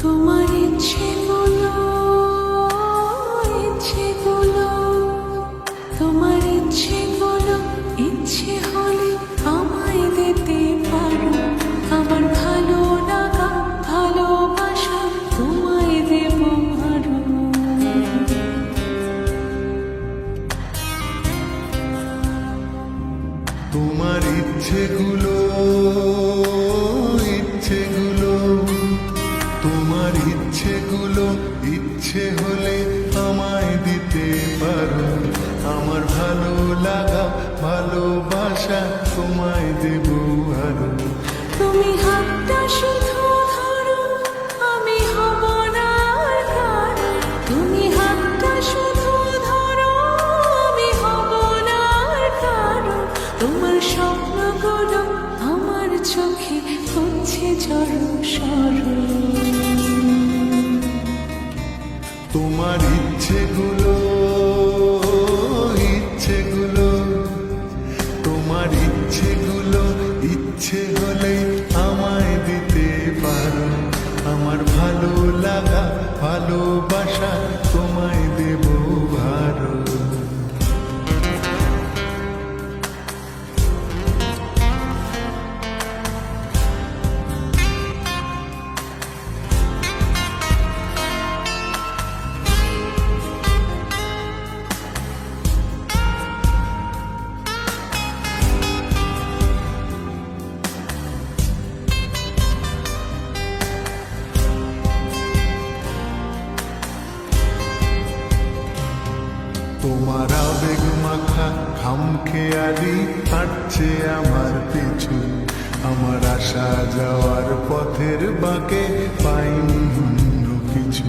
তোমার ইচ্ছেগুলো, ইচ্ছেগুলো, তোমার ইচ্ছেগুলো, ইচ্ছে হলে আমায় দিতে পারো। আমার ভালো লাগা, ভালোবাসা তোমায় দেব আরো। তোমার ইচ্ছেগুলো, ইচ্ছেগুলো, তোমার ইচ্ছেগুলো, ইচ্ছে হলে আমায় দিতে পারো। আমার ভালো লাগা, ভালোবাসা তোমায় দেব আরো। তুমি হাতটা শুধু ধরো, আমি হব না আর কারো। তুমি হাতটা শুধু ধরো, আমি হব না আর কারো। তোমার স্বপ্নগুলো আমার চোখে হচ্ছে জড়সড়। তোমার ইচ্ছেগুলো, ইচ্ছেগুলো, তোমার ইচ্ছেগুলো, ইচ্ছে হলে আমায় দিতে পারো। আমার ভালো লাগা, ভালোবাসা তোমায় দেব আরো। তোমার আবেগ মাখা খামখেয়ালি হাঁটছে আমার পিছু। আমার আসা যাওয়ার পথের বাঁকে পাইনি অন্য কিছু।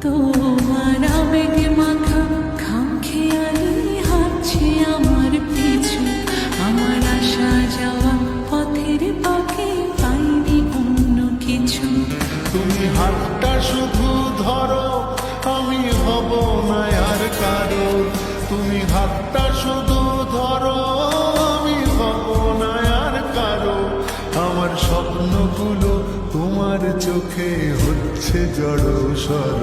তোমার আবেগে মাখা খামখেয়ালি হাঁটছে আমার পিছু। আমার আসা যাওয়া পথের বাঁকে পাইনি অন্য কিছু। তুমি হাতটা শুধু ধরো, আমি হব না আর কারো। তুমি হাতটা শুধু ধরো, আমি হব না আর কারো। আমার স্বপ্নগুলো তোমার চোখে হচ্ছে জড়সড়।